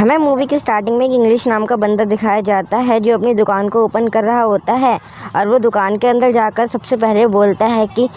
हमें मूवी के स्टार्टिंग में एक इंग्लिश नाम का बंदा दिखाया जाता है जो अपनी दुकान को ओपन कर रहा होता है और वो दुकान के अंदर जाकर सबसे पहले बोलता है कि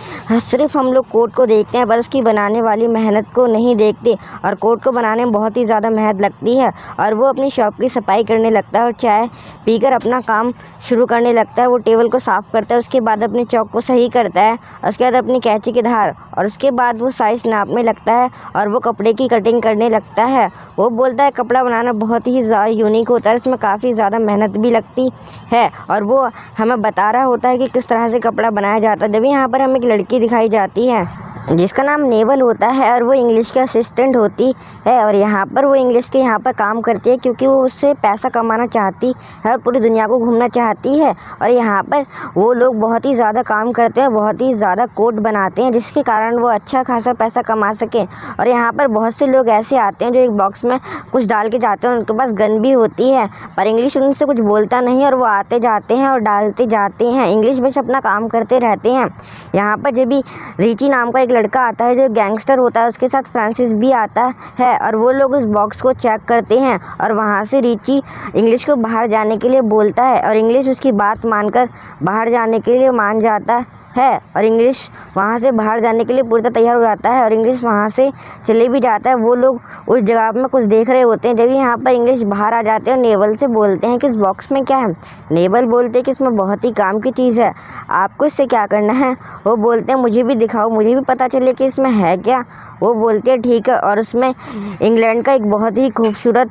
सिर्फ हम लोग कोट को देखते हैं पर उसकी बनाने वाली मेहनत को नहीं देखते और कोट को बनाने में बहुत ही ज़्यादा मेहनत लगती है। और वो अपनी शॉप की सफाई करने लगता है और चाय पीकर अपना काम शुरू करने लगता है। वो टेबल को साफ़ करता है, उसके बाद अपने चौक को सही करता है, उसके बाद अपनी कैंची की धार और उसके बाद वो साइज़ नापने लगता है और वो कपड़े की कटिंग करने लगता है। वो बोलता है कपड़ा बनाना बहुत ही ज़्यादा यूनिक होता है, इसमें काफ़ी ज़्यादा मेहनत भी लगती है और वो हमें बता रहा होता है कि किस तरह से कपड़ा बनाया जाता है। जब यहाँ पर हमें एक लड़की दिखाई जाती है जिसका नाम नेवल होता है और वो इंग्लिश के असिस्टेंट होती है और यहाँ पर वो इंग्लिश के यहाँ पर काम करती है क्योंकि वो उससे पैसा कमाना चाहती है और पूरी दुनिया को घूमना चाहती है। और यहाँ पर वो लोग बहुत ही ज़्यादा काम करते हैं, बहुत ही ज़्यादा कोट बनाते हैं जिसके कारण वो अच्छा खासा पैसा कमा सकें। और यहाँ पर बहुत से लोग ऐसे आते हैं जो एक बॉक्स में कुछ डाल के जाते हैं, उनके पास गन भी होती है पर इंग्लिश उनसे कुछ बोलता नहीं और वो आते जाते हैं और डालते जाते हैं, इंग्लिश बस अपना काम करते रहते हैं। यहाँ पर जब भी रिची नाम का एक लड़का आता है जो गैंगस्टर होता है, उसके साथ फ्रांसिस भी आता है और वो लोग उस बॉक्स को चेक करते हैं और वहाँ से रिची इंग्लिश को बाहर जाने के लिए बोलता है और इंग्लिश उसकी बात मानकर बाहर जाने के लिए मान जाता है और इंग्लिश वहाँ से बाहर जाने के लिए पूरी तरह तैयार हो जाता है और इंग्लिश वहाँ से चले भी जाता है। वो लोग उस जगह में कुछ देख रहे होते हैं। जब यहाँ पर इंग्लिश बाहर आ जाते हैं और नेवल से बोलते हैं कि इस बॉक्स में क्या है। नेवल बोलते हैं कि इसमें बहुत ही काम की चीज़ है, आपको इससे क्या करना है। वो बोलते हैं मुझे भी दिखाओ, मुझे भी पता चले कि इसमें है क्या। वो बोलते हैं ठीक है और उसमें इंग्लैंड का एक बहुत ही खूबसूरत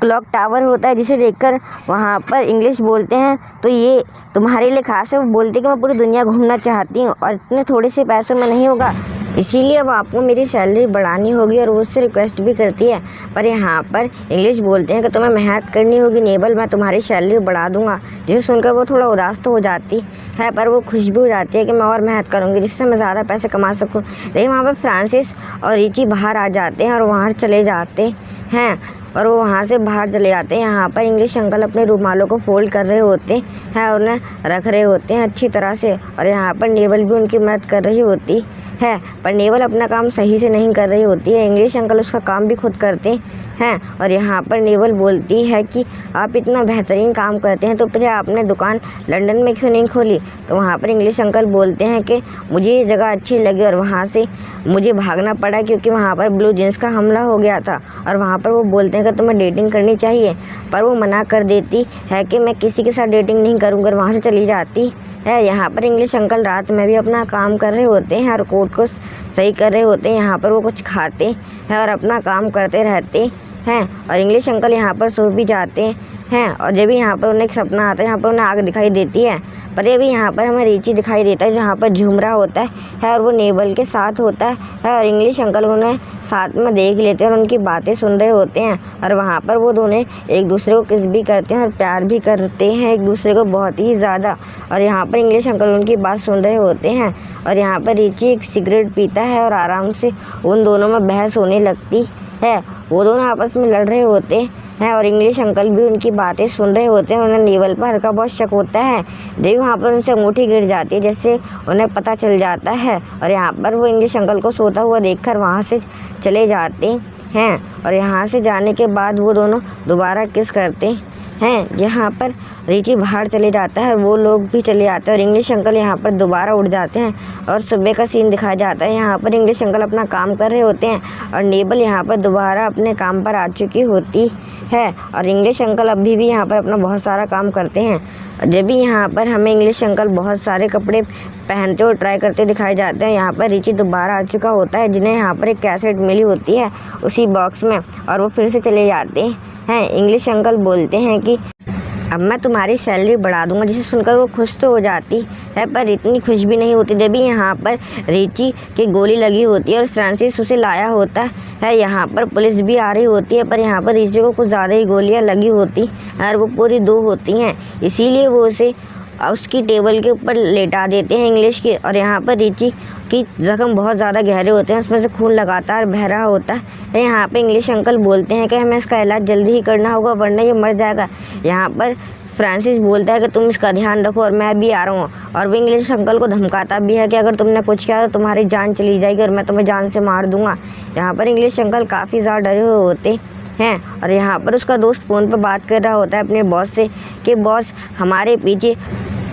क्लॉक टावर होता है जिसे देखकर वहाँ पर इंग्लिश बोलते हैं तो ये तुम्हारे लिए खास है। वो बोलते हैं कि मैं पूरी दुनिया घूमना चाहती हूँ और इतने थोड़े से पैसों में नहीं होगा, इसीलिए अब आपको मेरी सैलरी बढ़ानी होगी और वो उससे रिक्वेस्ट भी करती है। पर यहाँ पर इंग्लिश बोलते हैं कि तुम्हें मेहनत करनी होगी नेवल, मैं तुम्हारी सैलरी बढ़ा दूंगा। जिसे सुनकर वो थोड़ा उदास तो हो जाती है पर वो खुश भी हो जाती है कि मैं और मेहनत करूँगी जिससे मैं ज़्यादा पैसे कमा सकूँ। लेकिन वहाँ पर फ्रांसिस और रिची बाहर आ जाते हैं और वहाँ चले जाते हैं और वो वहाँ से बाहर चले जाते हैं। यहाँ पर इंग्लिश अंकल अपने रुमालों को फोल्ड कर रहे होते हैं और उन्हें रख रहे होते हैं अच्छी तरह से और यहाँ पर नेवल भी उनकी मदद कर रही होती है पर नेवल अपना काम सही से नहीं कर रही होती है। इंग्लिश अंकल उसका काम भी खुद करते हैं और यहाँ पर नेवल बोलती है कि आप इतना बेहतरीन काम करते हैं तो फिर आपने दुकान लंदन में क्यों नहीं खोली। तो वहाँ पर इंग्लिश अंकल बोलते हैं कि मुझे ये जगह अच्छी लगी और वहाँ से मुझे भागना पड़ा क्योंकि वहाँ पर ब्लू जींस का हमला हो गया था। और वहाँ पर वो बोलते हैं कि तुम्हें डेटिंग करनी चाहिए पर वो मना कर देती है कि मैं किसी के साथ डेटिंग नहीं करूँगा और वहाँ से चली जाती है। यहाँ पर इंग्लिश अंकल रात में भी अपना काम कर रहे होते हैं और कोट को सही कर रहे होते हैं। यहाँ पर वो कुछ खाते हैं और अपना काम करते रहते हैं और इंग्लिश अंकल यहाँ पर सो भी जाते हैं। और जब भी यहाँ पर उन्हें एक सपना आता है, यहाँ पर उन्हें आग दिखाई देती है पर ये भी यहाँ पर हमें रिची दिखाई देता है जो यहाँ पर झूम रहा होता है और वो नेवल के साथ होता है और इंग्लिश अंकल उन्हें साथ में देख लेते हैं और उनकी बातें सुन रहे होते हैं और वहाँ पर वो दोनों एक दूसरे को किस भी करते हैं और प्यार भी करते हैं एक दूसरे को बहुत ही ज़्यादा। और यहाँ पर इंग्लिश अंकल उनकी बात सुन रहे होते हैं और यहाँ पर रिची एक सिगरेट पीता है और आराम से उन दोनों में बहस होने लगती है। वो दोनों आपस में लड़ रहे होते हैं और इंग्लिश अंकल भी उनकी बातें सुन रहे होते हैं। उन्हें नेवल पर हल्का बहुत शक होता है जब वहाँ पर उनसे अंगूठी गिर जाती है जैसे उन्हें पता चल जाता है और यहाँ पर वो इंग्लिश अंकल को सोता हुआ देखकर वहाँ से चले जाते हैं और यहाँ से जाने के बाद वो दोनों दोबारा किस करते हैं। यहाँ पर रिची बाहर चले जाता है, वो लोग भी चले जाते हैं और इंग्लिश अंकल यहाँ पर दोबारा उठ जाते हैं और सुबह का सीन दिखाया जाता है। यहाँ पर इंग्लिश अंकल अपना काम कर रहे होते हैं और नेवल यहाँ पर दोबारा अपने काम पर आ चुकी होती है और इंग्लिश अंकल अभी भी यहाँ पर अपना बहुत सारा काम करते हैं। जब भी यहाँ पर हमें इंग्लिश अंकल बहुत सारे कपड़े पहनते और ट्राई करते दिखाए जाते हैं। यहाँ पर रिची दोबारा आ चुका होता है जिन्हें यहाँ पर एक कैसेट मिली होती है उसी बॉक्स में और वो फिर से चले जाते हैं। इंग्लिश अंकल बोलते हैं कि अब मैं तुम्हारी सैलरी बढ़ा दूंगा, जिसे सुनकर वो खुश तो हो जाती है पर इतनी खुश भी नहीं होती। जब भी यहाँ पर रिची की गोली लगी होती है और फ्रांसिस उसे लाया होता है, यहाँ पर पुलिस भी आ रही होती है पर यहाँ पर रिची को कुछ ज़्यादा ही गोलियाँ लगी होती हैं और वो पूरी 2 होती हैं, इसीलिए वो उसे उसकी टेबल के ऊपर लेटा देते हैं इंग्लिश के। और यहाँ पर रिची की ज़ख्म बहुत ज़्यादा गहरे होते हैं, उसमें से खून लगातार बह रहा होता है। यहाँ पे इंग्लिश अंकल बोलते हैं कि हमें इसका इलाज जल्दी ही करना होगा वरना ये मर जाएगा। यहाँ पर फ्रांसिस बोलता है कि तुम इसका ध्यान रखो और मैं भी आ रहा हूँ और वो इंग्लिश अंकल को धमकाता भी है कि अगर तुमने कुछ किया तो तुम्हारी जान चली जाएगी और मैं तुम्हें जान से मार दूंगा। यहाँ पर इंग्लिश अंकल काफ़ी ज़्यादा डरे हुए होते हैं। और यहाँ पर उसका दोस्त फ़ोन पर बात कर रहा होता है अपने बॉस से कि बॉस हमारे पीछे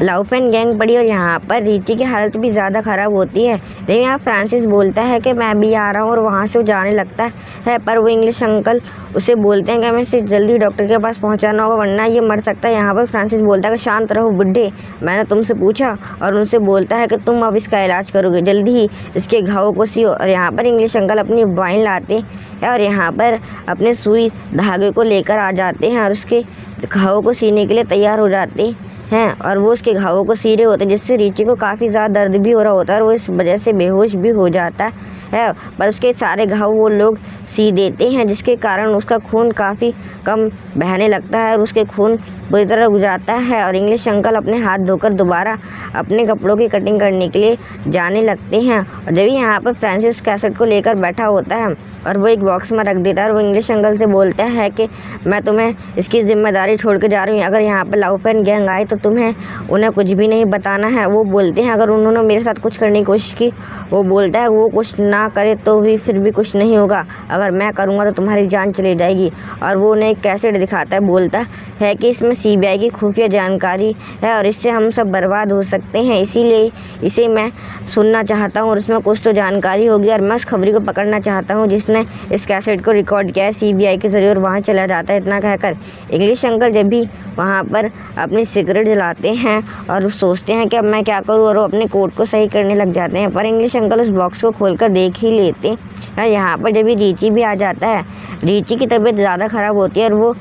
लाउफेन गैंग पड़ी। और यहाँ पर रिची की हालत भी ज़्यादा ख़राब होती है। लेकिन यहाँ फ्रांसिस बोलता है कि मैं भी आ रहा हूँ और वहाँ से वो जाने लगता है। पर वो इंग्लिश अंकल उसे बोलते हैं कि हमें इसे जल्दी डॉक्टर के पास पहुँचाना होगा वरना ये मर सकता है। यहाँ पर फ्रांसिस बोलता है कि शांत रहो बुड्ढे, मैंने तुमसे पूछा। और उनसे बोलता है कि तुम अब इसका इलाज करोगे, जल्दी ही इसके घावों को सियो। और यहाँ पर इंग्लिश अंकल अपनी वाइन लाते हैं और यहाँ पर अपने सुई धागे को लेकर आ जाते हैं और उसके घावों को सीने के लिए तैयार हो जाते हैं। और वो उसके घावों को सी रहे होते हैं जिससे रिची को काफ़ी ज़्यादा दर्द भी हो रहा होता है और वो इस वजह से बेहोश भी हो जाता है। पर उसके सारे घाव वो लोग सी देते हैं जिसके कारण उसका खून काफ़ी कम बहने लगता है और उसके खून बुरी तरह रुक जाता है। और इंग्लिश अंकल अपने हाथ धोकर दोबारा अपने कपड़ों की कटिंग करने के लिए जाने लगते हैं। और जब यहाँ पर फ्रांसिस कैसेट को लेकर बैठा होता है और वो एक बॉक्स में रख देता है और वो इंग्लिश अंकल से बोलता है कि मैं तुम्हें इसकी जिम्मेदारी छोड़ के जा रही हूँ। अगर यहाँ पर लाउफेन गैंग आए तो तुम्हें उन्हें कुछ भी नहीं बताना है। वो बोलते हैं अगर उन्होंने मेरे साथ कुछ करने की कोशिश की, वो बोलता है वो कुछ ना करे तो भी फिर भी कुछ नहीं होगा, अगर मैं करूँगा तो तुम्हारी जान चली जाएगी। और वो उन्हें एक कैसेट दिखाता है, बोलता है कि इसमें CBI की खुफिया जानकारी है और इससे हम सब बर्बाद हो सकते हैं, इसीलिए इसे मैं सुनना चाहता हूँ और उसमें कुछ तो जानकारी होगी और मैं उस खबरी को पकड़ना चाहता हूँ जिसने इस कैसेट को रिकॉर्ड किया है CBI के ज़रिए। और वहाँ चला जाता है। इतना कहकर इंग्लिश अंकल जब भी वहाँ पर अपनी सिगरेट जलाते हैं और सोचते हैं कि अब मैं क्या करूँ और वो अपने कोट को सही करने लग जाते हैं। पर इंग्लिश अंकल उस बॉक्स को खोलकर देख ही लेते हैं। यहाँ पर जब भी रिची भी आ जाता है, रिची की तबीयत ज़्यादा ख़राब होती है और वो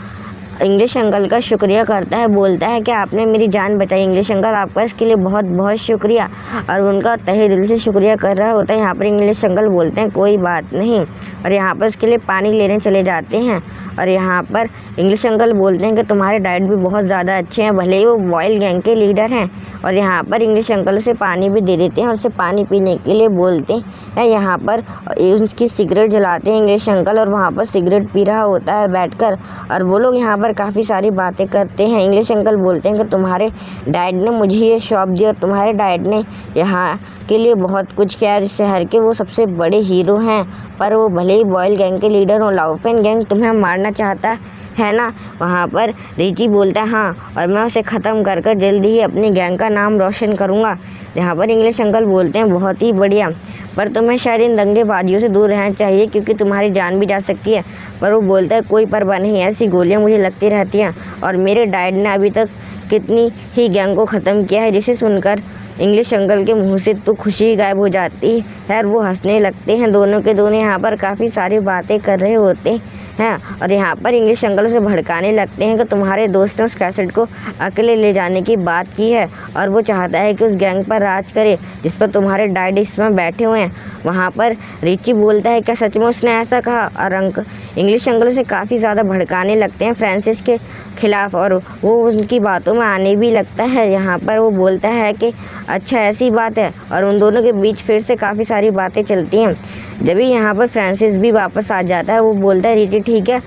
इंग्लिश अंकल का शुक्रिया करता है, बोलता है कि आपने मेरी जान बचाई इंग्लिश अंकल, आपका इसके लिए बहुत बहुत शुक्रिया। और उनका तहे दिल से शुक्रिया कर रहा होता है। यहाँ पर इंग्लिश अंकल बोलते हैं कोई बात नहीं और यहाँ पर उसके लिए पानी लेने चले जाते हैं। और यहाँ पर इंग्लिश अंकल बोलते हैं कि तुम्हारे डैड भी बहुत ज़्यादा अच्छे हैं, भले ही वो बॉयल गैंग के लीडर हैं। और यहाँ पर इंग्लिश अंकल उसे पानी भी दे देते हैं और उसे पानी पीने के लिए बोलते हैं। यहाँ पर उसकी सिगरेट जलाते हैं इंग्लिश अंकल और वहाँ पर सिगरेट पी रहा होता है बैठकर। और वो लोग यहाँ पर काफ़ी सारी बातें करते हैं। इंग्लिश अंकल बोलते हैं कि तुम्हारे डैड ने मुझे ये शॉप दी और तुम्हारे डैड ने यहाँ के लिए बहुत कुछ किया, इस शहर के वो सबसे बड़े हीरो हैं। पर वो भले ही बॉयल गैंग के लीडर हो, लाउफेन गैंग तुम्हें मारना चाहता है ना। वहाँ पर रिची बोलता है हाँ, और मैं उसे ख़त्म कर कर जल्दी ही अपनी गैंग का नाम रोशन करूँगा। यहाँ पर इंग्लिश अंकल बोलते हैं बहुत ही बढ़िया, पर तुम्हें शायद इन दंगेबाजियों से दूर रहना चाहिए क्योंकि तुम्हारी जान भी जा सकती है। पर वो बोलता है कोई परवाह नहीं, ऐसी गोलियाँ मुझे लगती रहती हैं और मेरे डैड ने अभी तक कितनी ही गैंग को ख़त्म किया है। जिसे सुनकर इंग्लिश अंकल के मुंह से तो खुशी गायब हो जाती है और वो हंसने लगते हैं। दोनों के दोनों यहाँ पर काफ़ी सारी बातें कर रहे होते हैं और यहाँ पर इंग्लिश अंकल उसे भड़काने लगते हैं कि तुम्हारे दोस्त ने उस कैसेट को अकेले ले जाने की बात की है और वो चाहता है कि उस गैंग पर राज करे जिस पर तुम्हारे डैड इस समय बैठे हुए हैं। वहाँ पर रिची बोलता है क्या सच में उसने ऐसा कहा। और इंग्लिश अंकल उसे काफ़ी ज़्यादा भड़काने लगते हैं फ्रांसिस के खिलाफ और वो उनकी बातों में आने भी लगता है। यहाँ पर वो बोलता है कि अच्छा ऐसी बात है और उन दोनों के बीच फिर से काफ़ी सारी बातें चलती हैं। जब भी यहाँ पर फ्रांसिस भी वापस आ जाता है, वो बोलता है रिची ठीक है,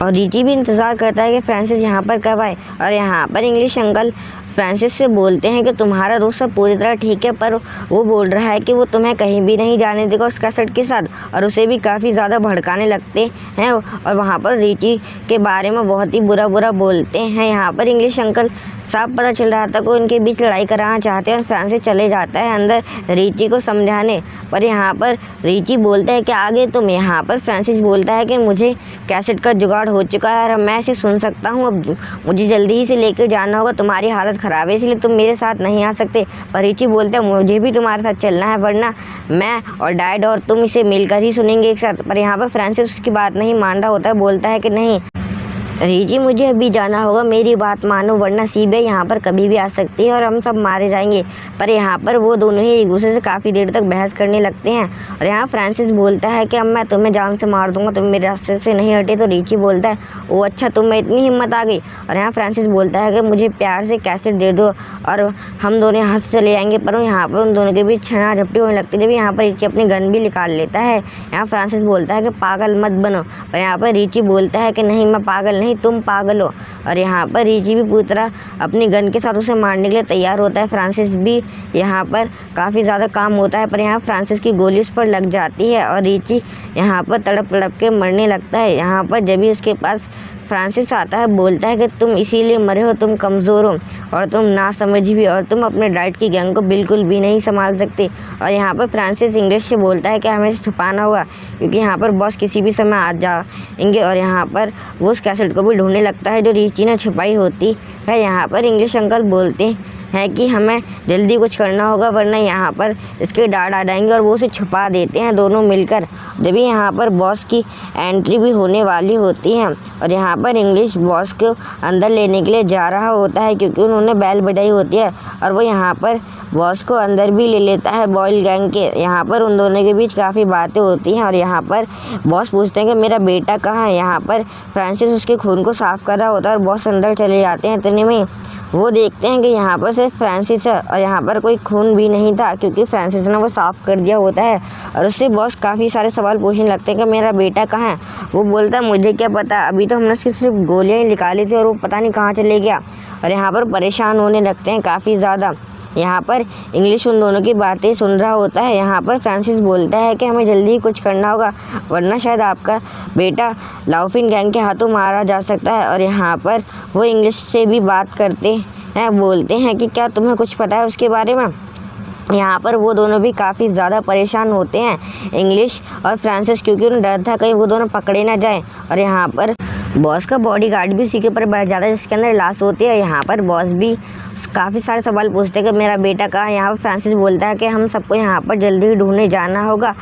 और रिची भी इंतज़ार करता है कि फ्रांसिस यहाँ पर कब आए। और यहाँ पर इंग्लिश अंकल फ्रांसिस से बोलते हैं कि तुम्हारा दोस्त सब पूरी तरह ठीक है, पर वो बोल रहा है कि वो तुम्हें कहीं भी नहीं जाने देगा उस कैसेट के साथ। और उसे भी काफ़ी ज़्यादा भड़काने लगते हैं और वहाँ पर रिची के बारे में बहुत ही बुरा बुरा बोलते हैं। यहाँ पर इंग्लिश अंकल साफ पता चल रहा था कि उनके बीच लड़ाई कराना चाहते हैं और फ्रांसिस चले जाता है अंदर रिची को समझाने। पर यहाँ पर रिची बोलता है कि आगे तुम। यहाँ पर फ्रांसिस बोलता है कि मुझे कैसेट का जुगाड़ हो चुका है और मैं इसे सुन सकता हूँ, अब मुझे जल्दी ही से लेकर जाना होगा, तुम्हारी हालत ख़राब है इसलिए तुम मेरे साथ नहीं आ सकते। पर रिची बोलता है मुझे भी तुम्हारे साथ चलना है वरना मैं और डैड और तुम इसे मिलकर ही सुनेंगे एक साथ। पर यहाँ पर फ्रांसिस उसकी बात नहीं मान रहा होता है, बोलता है कि नहीं रिची मुझे अभी जाना होगा, मेरी बात मानो वरना CBI यहाँ पर कभी भी आ सकती है और हम सब मारे जाएंगे। पर यहाँ पर वो दोनों ही एक दूसरे से काफ़ी देर तक बहस करने लगते हैं और यहाँ फ्रांसिस बोलता है कि अब मैं तुम्हें जान से मार दूंगा, तुम मेरे रास्ते से नहीं हटे। तो रिची बोलता है ओ अच्छा, तुम्हें इतनी हिम्मत आ गई। और यहाँ फ्रांसिस बोलता है कि मुझे प्यार से कैसेट दे दो और हम दोनों यहाँ से चले जाएंगे। पर यहाँ पर उन दोनों के बीच छना झपटी होने लगती है। जब यहाँ पर रिची अपनी गन भी निकाल लेता है, यहाँ फ्रांसिस बोलता है कि पागल मत बनो। और यहाँ पर रिची बोलता है कि नहीं मैं पागल नहीं तुम पागल हो। और यहाँ पर रिची भी पूरी तरह अपनी गन के साथ उसे मारने के लिए तैयार होता है। फ्रांसिस भी यहाँ पर काफ़ी ज़्यादा काम होता है, पर यहाँ फ्रांसिस की गोली उस पर लग जाती है और रिची यहाँ पर तड़प तड़प के मरने लगता है। यहाँ पर जब भी उसके पास फ्रांसिस आता है, बोलता है कि तुम इसीलिए मरे हो, तुम कमज़ोर हो और तुम नासमझ भी, और तुम अपने डैड की गैंग को बिल्कुल भी नहीं संभाल सकते। और यहाँ पर फ्रांसिस इंग्लिश से बोलता है कि हमें इसे छुपाना होगा, क्योंकि यहाँ पर बॉस किसी भी समय आ जाएंगे। और यहाँ पर वो उस कैसेट को भी ढूंढने लगता है जो रिची ने छुपाई होती है। यहाँ पर इंग्लिश अंकल बोलते हैं कि हमें जल्दी कुछ करना होगा, वरना यहाँ पर इसके डैड आ जाएंगे, और वो उसे छुपा देते हैं दोनों मिलकर। जब भी यहाँ पर बॉस की एंट्री भी होने वाली होती है और यहाँ पर इंग्लिश बॉस को अंदर लेने के लिए जा रहा होता है, क्योंकि उन्होंने बैल बजाई होती है, और वो यहाँ पर बॉस को अंदर भी ले लेता है बॉयल गैंग के। यहाँ पर उन दोनों के बीच काफ़ी बातें होती हैं और यहाँ पर बॉस पूछते हैं कि मेरा बेटा कहाँ है। यहाँ पर फ्रांसिस उसके खून को साफ़ कर रहा होता है और बॉस अंदर चले जाते हैं। इतने में वो देखते हैं कि यहाँ पर सिर्फ फ्रांसिस है और यहाँ पर कोई खून भी नहीं था, क्योंकि फ्रांसिस ने वो साफ़ कर दिया होता है। और उससे बॉस काफ़ी सारे सवाल पूछने लगते हैं कि मेरा बेटा कहाँ है। वो बोलता है मुझे क्या पता, अभी तो हमने उसकी सिर्फ गोलियाँ ही निकाली थी और वो पता नहीं कहाँ चले गया। और यहाँ पर परेशान होने लगते हैं काफ़ी ज़्यादा। यहाँ पर इंग्लिश उन दोनों की बातें सुन रहा होता है। यहाँ पर फ्रांसिस बोलता है कि हमें जल्दी कुछ करना होगा, वरना शायद आपका बेटा लाउफिन गैंग के हाथों मारा जा सकता है। और यहाँ पर वो इंग्लिश से भी बात करते हैं, बोलते हैं कि क्या तुम्हें कुछ पता है उसके बारे में। यहाँ पर वो दोनों भी काफ़ी ज़्यादा परेशान होते हैं, इंग्लिश और फ्रांसिस, क्योंकि उन्हें डर था कहीं वो दोनों पकड़े ना जाए। और यहाँ पर बॉस का बॉडीगार्ड भी उसी के ऊपर बैठ जाता है जिसके अंदर लाश होती है। यहाँ पर बॉस भी काफ़ी सारे सवाल पूछते हैं कि मेरा बेटा कहाँ। यहाँ पर फ्रांसिस बोलता है कि हम सबको यहाँ पर जल्दी ही ढूंढने जाना होगा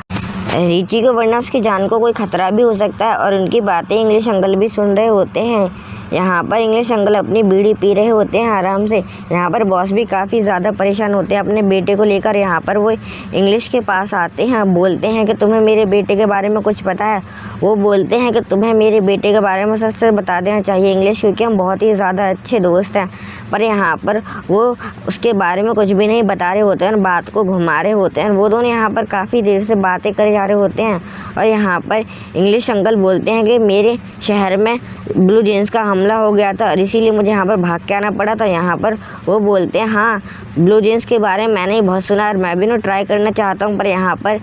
रिची को, वरना उसकी जान को कोई खतरा भी हो सकता है। और उनकी बातें इंग्लिश अंकल भी सुन रहे होते हैं। यहाँ पर इंग्लिश अंकल अपनी बीड़ी पी रहे होते हैं आराम से। यहाँ पर बॉस भी काफ़ी ज़्यादा परेशान होते हैं अपने बेटे को लेकर। यहाँ पर वो इंग्लिश के पास आते हैं, बोलते हैं कि तुम्हें मेरे बेटे के बारे में कुछ पता है। वो बोलते हैं कि तुम्हें मेरे बेटे के बारे में सच सच बता देना चाहिए इंग्लिश, क्योंकि हम बहुत ही ज़्यादा अच्छे दोस्त हैं। पर यहाँ पर वो उसके बारे में कुछ भी नहीं बता रहे होते हैं, बात को घुमा रहे होते हैं। वो दोनों यहाँ पर काफ़ी देर से बातें करे जा रहे होते हैं। और यहाँ पर इंग्लिश अंकल बोलते हैं कि मेरे शहर में ब्लू जीन्स का हमला हो गया था और इसीलिए मुझे यहाँ पर भाग के आना पड़ा था। यहाँ पर वो बोलते हैं हाँ, ब्लू जीन्स के बारे में मैंने बहुत सुना और मैं भी ना ट्राई करना चाहता हूँ। पर यहाँ पर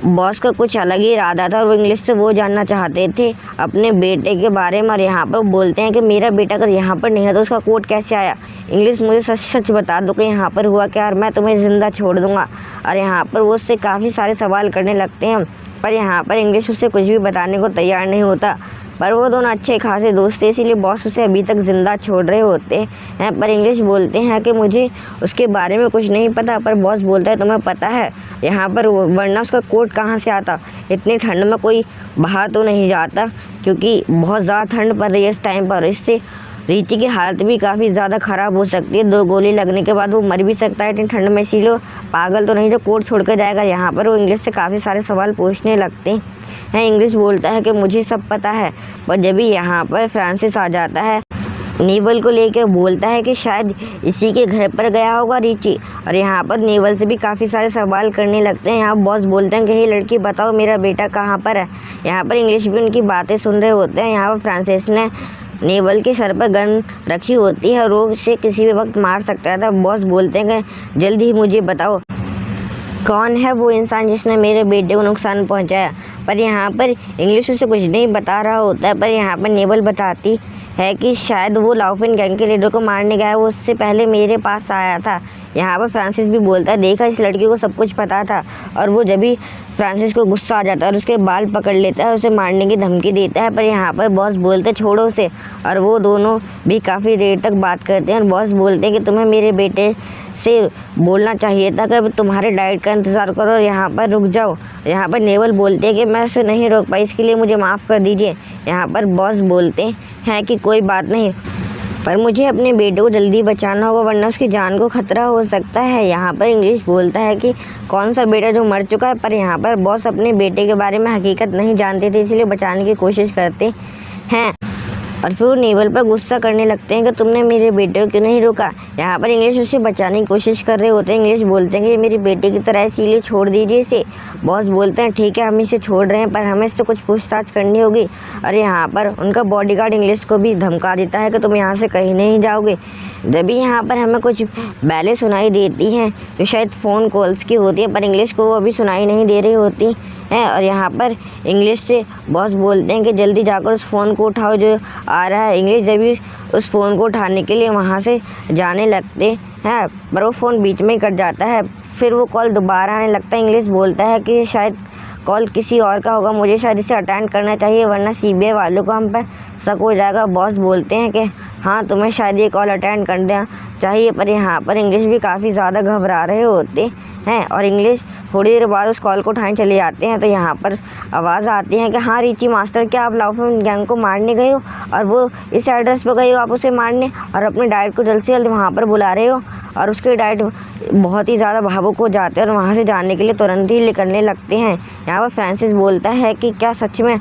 बॉस का कुछ अलग ही इरादा था और वो इंग्लिश से वो जानना चाहते थे अपने बेटे के बारे में। और यहाँ पर बोलते हैं कि मेरा बेटा अगर यहाँ पर नहीं है तो उसका कोट कैसे आया। इंग्लिश मुझे सच सच बता दो कि यहाँ पर हुआ क्या, और मैं तुम्हें ज़िंदा छोड़ दूँगा। और यहाँ पर वो उससे काफ़ी सारे सवाल करने लगते हैं, पर यहाँ पर इंग्लिश उससे कुछ भी बताने को तैयार नहीं होता। पर वो दोनों अच्छे खासे दोस्त थे, इसीलिए बॉस उसे अभी तक ज़िंदा छोड़ रहे होते हैं। पर इंग्लिश बोलते हैं कि मुझे उसके बारे में कुछ नहीं पता। पर बॉस बोलता है तुम्हें पता है यहाँ पर, वरना उसका कोट कहाँ से आता। इतनी ठंड में कोई बाहर तो नहीं जाता, क्योंकि बहुत ज़्यादा ठंड पड़ रही है इस टाइम पर। इससे रिची की हालत भी काफ़ी ज़्यादा ख़राब हो सकती है, 2 गोली लगने के बाद वो मर भी सकता है इतनी ठंड में। इसीलिए पागल तो नहीं जो कोट छोड़ कर जाएगा। यहाँ पर वो इंग्लिश से काफ़ी सारे सवाल पूछने लगते हैं। इंग्लिश बोलता है कि मुझे सब पता है। पर जब भी यहाँ पर फ्रांसिस आ जाता है, नेवल को लेकर बोलता है कि शायद इसी के घर पर गया होगा रिची। और यहाँ पर नेवल से भी काफ़ी सारे सवाल करने लगते हैं। यहाँ बॉस बोलते हैं कि हे लड़की बताओ मेरा बेटा कहाँ पर है। यहाँ पर इंग्लिश भी उनकी बातें सुन रहे होते हैं। यहाँ पर फ्रांसिस ने नेवल के सर पर गन रखी होती है और वो उसे किसी भी वक्त मार सकता था। बॉस बोलते हैं कि जल्दी ही मुझे बताओ कौन है वो इंसान जिसने मेरे बेटे को नुकसान पहुंचाया। पर यहाँ पर इंग्लिश उसे कुछ नहीं बता रहा होता है। पर यहाँ पर नेवल बताती है कि शायद वो लाउफिन गैंग के लीडर को मारने गया, वो उससे पहले मेरे पास आया था। यहाँ पर फ्रांसिस भी बोलता है देखा इस लड़की को सब कुछ पता था। और वो जब भी फ्रांसिस को गुस्सा आ जाता है और उसके बाल पकड़ लेता है, उसे मारने की धमकी देता है। पर यहाँ पर बॉस बोलते छोड़ो उसे। और वो दोनों भी काफ़ी देर तक बात करते हैं और बॉस बोलते हैं कि तुम्हें मेरे बेटे से बोलना चाहिए था कि तुम्हारे डाइट का इंतज़ार करो और यहाँ पर रुक जाओ। यहाँ पर नेवल बोलते हैं कि मैं उसे नहीं रोक पाई, इसके लिए मुझे माफ़ कर दीजिए। यहाँ पर बॉस बोलते हैं कि कोई बात नहीं, पर मुझे अपने बेटे को जल्दी बचाना होगा, वरना उसकी जान को खतरा हो सकता है। यहाँ पर इंग्लिश बोलता है कि कौन सा बेटा जो मर चुका है। पर यहाँ पर बॉस अपने बेटे के बारे में हकीकत नहीं जानते थे, इसलिए बचाने की कोशिश करते हैं। और फिर वो नेवल पर गुस्सा करने लगते हैं कि तुमने मेरे बेटे को क्यों नहीं रोका। यहाँ पर इंग्लिश उसे बचाने की कोशिश कर रहे होते हैं। इंग्लिश बोलते हैं कि मेरी बेटी की तरह है, इसीलिए छोड़ दीजिए इसे। बॉस बोलते हैं ठीक है हम इसे छोड़ रहे हैं, पर हमें इससे कुछ पूछताछ करनी होगी। और यहाँ पर उनका बॉडीगार्ड इंग्लिश को भी धमका देता है कि तुम यहाँ से कहीं नहीं जाओगे। जब भी यहाँ पर हमें कुछ बैलें सुनाई देती हैं जो शायद फ़ोन कॉल्स की होती है, पर इंग्लिश को वो अभी सुनाई नहीं दे रही होती हैं। और यहाँ पर इंग्लिश से बॉस बोलते हैं कि जल्दी जाकर उस फ़ोन को उठाओ जो आ रहा है। इंग्लिश जब भी उस फ़ोन को उठाने के लिए वहाँ से जाने लगते हैं, पर वो फ़ोन बीच में ही कट जाता है। फिर वो कॉल दोबारा आने लगता है। इंग्लिश बोलता है कि शायद कॉल किसी और का होगा, मुझे शायद इसे अटेंड करना चाहिए वरना सीबीआई वालों को हम पर शक हो जाएगा। बॉस बोलते हैं कि हाँ तुम्हें शायद ये कॉल अटेंड कर देना चाहिए, पर यहाँ पर इंग्लिश भी काफ़ी ज़्यादा घबरा रहे होते हैं। और इंग्लिश थोड़ी देर बाद उस कॉल को उठाने चले जाते हैं तो यहाँ पर आवाज़ आती है कि हाँ रिची मास्टर, क्या आप लाउफिंग गैंग को मारने गए हो और वो इस एड्रेस पर गए हो आप उसे मारने, और अपने डैड को जल्द से जल्द वहाँ पर बुला रहे हो। और उसके डैड बहुत ही ज़्यादा भावुक हो जाते हैं और वहाँ से जाने के लिए तुरंत ही निकलने लगते हैं। यहाँ पर फ्रांसिस बोलता है कि क्या सच में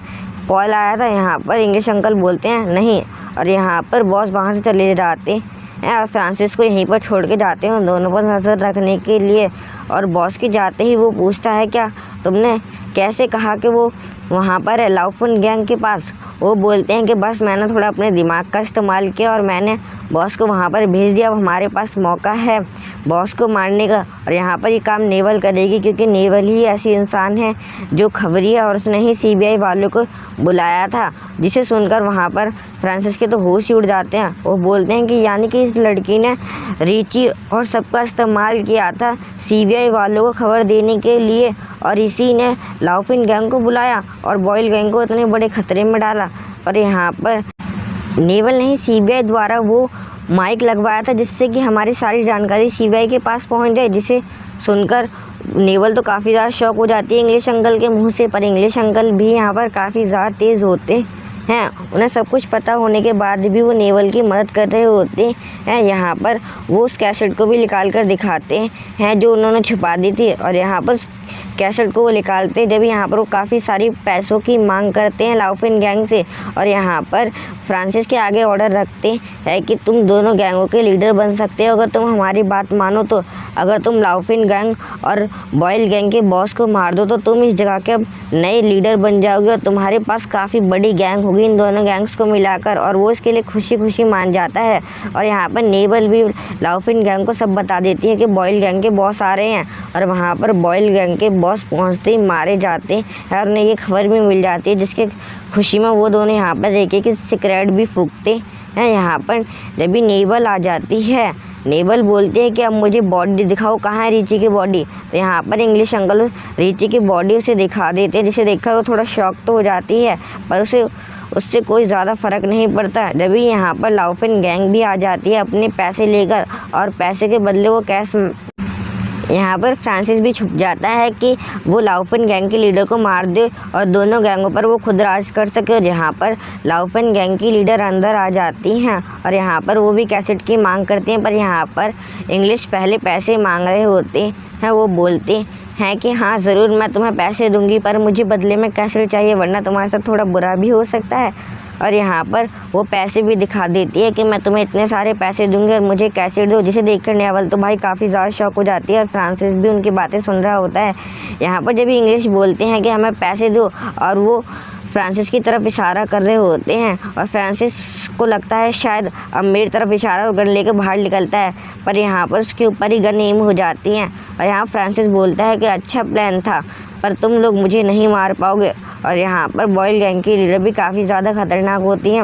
कॉल आया था। यहाँ पर इंग्लिश अंकल बोलते हैं नहीं, और यहाँ पर बॉस वहाँ से चले जाते हैं और फ्रांसिस को यहीं पर छोड़ के जाते हैं उन दोनों पर नज़र रखने के लिए। और बॉस के जाते ही वो पूछता है क्या तुमने कैसे कहा कि वो वहाँ पर है लाउफिंग गैंग के पास। वो बोलते हैं कि बस मैंने थोड़ा अपने दिमाग का इस्तेमाल किया और मैंने बॉस को वहाँ पर भेज दिया। अब हमारे पास मौका है बॉस को मारने का, और यहाँ पर ये काम नेवल करेगी क्योंकि नेवल ही ऐसी इंसान है जो खबरी है और उसने ही सीबीआई वालों को बुलाया था। जिसे सुनकर वहाँ पर फ्रांसिस के तो होश ही उड़ जाते हैं। वो बोलते हैं कि यानी कि इस लड़की ने रिची और सबका इस्तेमाल किया था सीबीआई वालों को खबर देने के लिए, और इसी ने लाउफिंग गैंग को बुलाया और बॉयल गैंग को इतने बड़े खतरे में डाला। और यहाँ पर नेवल ने ही सीबीआई द्वारा वो माइक लगवाया था जिससे कि हमारी सारी जानकारी सीबीआई के पास पहुँच जाए। जिसे सुनकर नेवल तो काफ़ी ज़्यादा शॉक हो जाती है इंग्लिश अंकल के मुंह से, पर इंग्लिश अंकल भी यहाँ पर काफ़ी ज़्यादा तेज़ होते हैं। उन्हें सब कुछ पता होने के बाद भी वो नेवल की मदद कर रहे होते हैं। यहाँ पर वो उस कैसेट को भी निकाल कर दिखाते हैं जो उन्होंने छुपा दी थी, और यहाँ पर कैसेट को वो निकालते हैं जब यहाँ पर वो काफ़ी सारी पैसों की मांग करते हैं लाउफिंग गैंग से। और यहाँ पर फ्रांसिस के आगे ऑर्डर रखते हैं कि तुम दोनों गैंगों के लीडर बन सकते हो अगर तुम हमारी बात मानो तो। अगर तुम लाउफिंग गैंग और बॉयल गैंग के बॉस को मार दो तो तुम इस जगह के अब नए लीडर बन जाओगे और तुम्हारे पास काफ़ी बड़ी गैंग होगी इन दोनों गैंग्स को मिलाकर। और वो इसके लिए खुशी खुशी मान जाता है। और यहाँ पर नेवल भी लाउफिंग गैंग को सब बता देती है कि बॉयल गैंग के बॉस आ रहे हैं, और वहाँ पर बॉयल गैंग के बॉस पहुँचते ही मारे जाते हैं और उन्हें ये खबर भी मिल जाती है जिसके खुशी में वो दोनों यहाँ पर देखिए कि सिगरेट भी फूकते हैं। यहाँ पर जब भी नेवल आ जाती है, नेवल बोलते हैं कि अब मुझे बॉडी दिखाओ, कहाँ है रिची की बॉडी। तो यहाँ पर इंग्लिश अंकल रिची की बॉडी उसे दिखा देते हैं, जिसे देखकर वो थोड़ा शॉक तो हो जाती है, पर उससे कोई ज़्यादा फ़र्क नहीं पड़ता। जब भी यहाँ पर लाउफिंग गैंग भी आ जाती है अपने पैसे लेकर, और पैसे के बदले वो कैश यहाँ पर फ्रांसिस भी छुप जाता है कि वो लाउफिंग गैंग के लीडर को मार दे और दोनों गैंगों पर वो खुद राज कर सके। और यहाँ पर लाउफिंग गैंग की लीडर अंदर आ जाती हैं और यहाँ पर वो भी कैसेट की मांग करते हैं, पर यहाँ पर इंग्लिश पहले पैसे मांग रहे होते हैं। वो बोलते हैं कि हाँ ज़रूर मैं तुम्हें पैसे दूंगी, पर मुझे बदले में कैसेट चाहिए वरना तुम्हारे साथ थोड़ा बुरा भी हो सकता है। और यहाँ पर वो पैसे भी दिखा देती है कि मैं तुम्हें इतने सारे पैसे दूंगी और मुझे कैसेट दो, जिसे देखकर नेवल तो भाई काफ़ी ज़्यादा शौक हो जाती है और फ्रांसिस भी उनकी बातें सुन रहा होता है। यहाँ पर जब इंग्लिश बोलते हैं कि हमें पैसे दो और वो फ्रांसिस की तरफ इशारा कर रहे होते हैं, और फ्रांसिस को लगता है शायद अब मेरी तरफ इशारा और गन लेकर बाहर निकलता है, पर यहाँ पर उसके ऊपर ही गन एम हो जाती हैं। और यहाँ फ्रांसिस बोलता है कि अच्छा प्लान था पर तुम लोग मुझे नहीं मार पाओगे। और यहाँ पर बॉयल गैंग की लीडर भी काफ़ी ज़्यादा खतरनाक होती हैं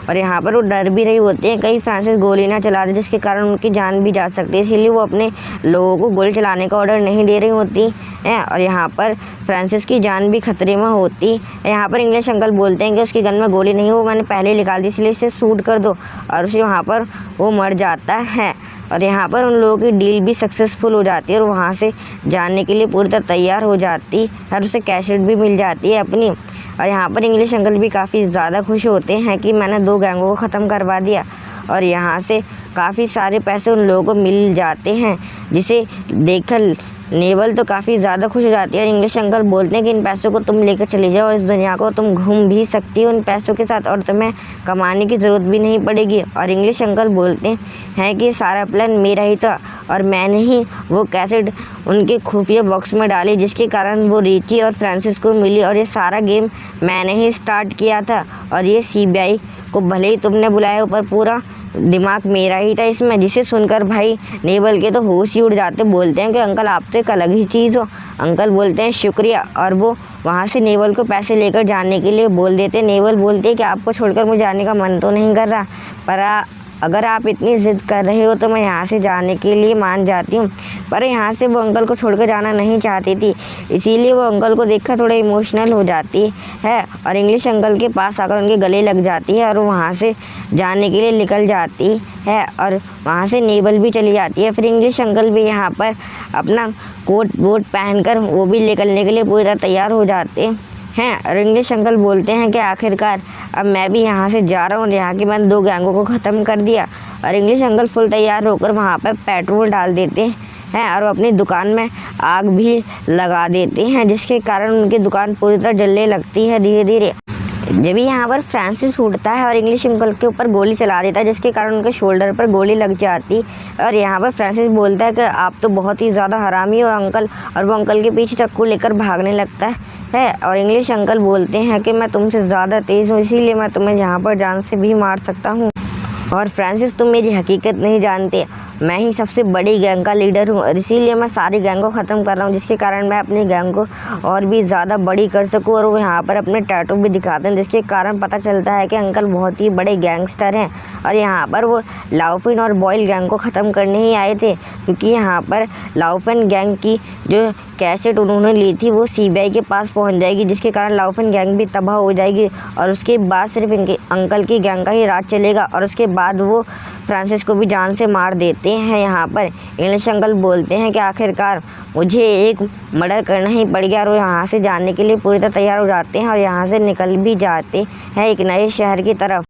और यहाँ पर वो डर भी रही होती हैं कहीं फ्रांसिस गोली ना चला दे जिसके कारण उनकी जान भी जा सकती है, इसीलिए वो अपने लोगों को गोली चलाने का ऑर्डर नहीं दे रही होती हैं। और यहाँ पर फ्रांसिस की जान भी खतरे में होती है। यहाँ पर इंग्लिश अंकल बोलते हैं कि उसकी गन में गोली नहीं हो, मैंने पहले ही निकाल दी, इसलिए इसे शूट कर दो, और उसे वहाँ पर वो मर जाता है। और यहाँ पर उन लोगों की डील भी सक्सेसफुल हो जाती है और वहाँ से जाने के लिए पूरी तरह तैयार हो जाती है और उसे कैसेट भी मिल जाती है अपनी। और यहाँ पर इंग्लिश अंकल भी काफ़ी ज़्यादा खुश होते हैं कि मैंने 2 गैंगों को ख़त्म करवा दिया, और यहाँ से काफ़ी सारे पैसे उन लोगों को मिल जाते हैं, जिसे देखकर नेवल तो काफ़ी ज़्यादा खुश हो जाती है और इंग्लिश अंकल बोलते हैं कि इन पैसों को तुम लेकर चले जाओ और इस दुनिया को तुम घूम भी सकती हो इन पैसों के साथ और तुम्हें कमाने की ज़रूरत भी नहीं पड़ेगी। और इंग्लिश अंकल बोलते हैं कि सारा प्लान मेरा ही था और मैंने ही वो कैसेट उनके खुफिया बॉक्स में डाली जिसके कारण वो रिची और फ्रांसिस को मिली और ये सारा गेम मैंने ही स्टार्ट किया था और ये सीबीआई को भले ही तुमने बुलाया पर पूरा दिमाग मेरा ही था इसमें। जिसे सुनकर भाई नेवल के तो होश ही उड़ जाते, बोलते हैं कि अंकल आप तो एक अलग ही चीज़ हो। अंकल बोलते हैं शुक्रिया और वो वहाँ से नेवल को पैसे लेकर जाने के लिए बोल देते। नेवल बोलते हैं कि आपको छोड़कर मुझे जाने का मन तो नहीं कर रहा, पर अगर आप इतनी ज़िद कर रहे हो तो मैं यहाँ से जाने के लिए मान जाती हूँ। पर यहाँ से वो अंकल को छोड़कर जाना नहीं चाहती थी, इसीलिए वो अंकल को देखकर थोड़ा इमोशनल हो जाती है और इंग्लिश अंकल के पास आकर उनके गले लग जाती है और वहाँ से जाने के लिए निकल जाती है और वहाँ से नेवल भी चली जाती है। फिर इंग्लिश अंकल भी यहाँ पर अपना कोट वोट पहनकर वो भी निकलने के लिए पूरी तरह तैयार हो जाते हैं और इंग्लिश अंकल बोलते हैं कि आखिरकार अब मैं भी यहाँ से जा रहा हूँ। यहाँ के मैंने 2 गैंगों को ख़त्म कर दिया और इंग्लिश अंकल फुल तैयार होकर वहाँ पर पेट्रोल डाल देते हैं और अपनी दुकान में आग भी लगा देते हैं जिसके कारण उनकी दुकान पूरी तरह जलने लगती है धीरे धीरे। जब यहाँ पर फ्रांसिस उठता है और इंग्लिश अंकल के ऊपर गोली चला देता है जिसके कारण उनके शोल्डर पर गोली लग जाती और यहाँ पर फ्रांसिस बोलता है कि आप तो बहुत ही ज़्यादा हरामी हो अंकल, और वो अंकल के पीछे चाकू लेकर भागने लगता है और इंग्लिश अंकल बोलते हैं कि मैं तुमसे ज़्यादा तेज़ हूँ इसीलिए मैं तुम्हें यहाँ पर जान से भी मार सकता हूँ। और फ्रांसिस तुम मेरी हकीकत नहीं जानते, मैं ही सबसे बड़ी गैंग का लीडर हूँ और इसीलिए मैं सारी गैंग को ख़त्म कर रहा हूँ जिसके कारण मैं अपनी गैंग को और भी ज़्यादा बड़ी कर सकूँ। और वो यहाँ पर अपने टैटू भी दिखाते हैं जिसके कारण पता चलता है कि अंकल बहुत ही बड़े गैंगस्टर हैं और यहाँ पर वो लाउफिन और बॉयल गैंग को ख़त्म करने ही आए थे क्योंकि यहाँ पर लाउफिन गैंग की जो कैसेट उन्होंने ली थी वो सीबीआई के पास पहुँच जाएगी जिसके कारण लाउफिन गैंग भी तबाह हो जाएगी और उसके बाद सिर्फ इनके अंकल की गैंग का ही राज चलेगा और उसके बाद वो फ्रांसिस को भी जान से मार देते हैं। यहाँ पर इंग्लिश अंकल बोलते हैं कि आखिरकार मुझे एक मर्डर करना ही पड़ गया और वो यहाँ से जाने के लिए पूरी तरह तैयार हो जाते हैं और यहाँ से निकल भी जाते हैं एक नए शहर की तरफ।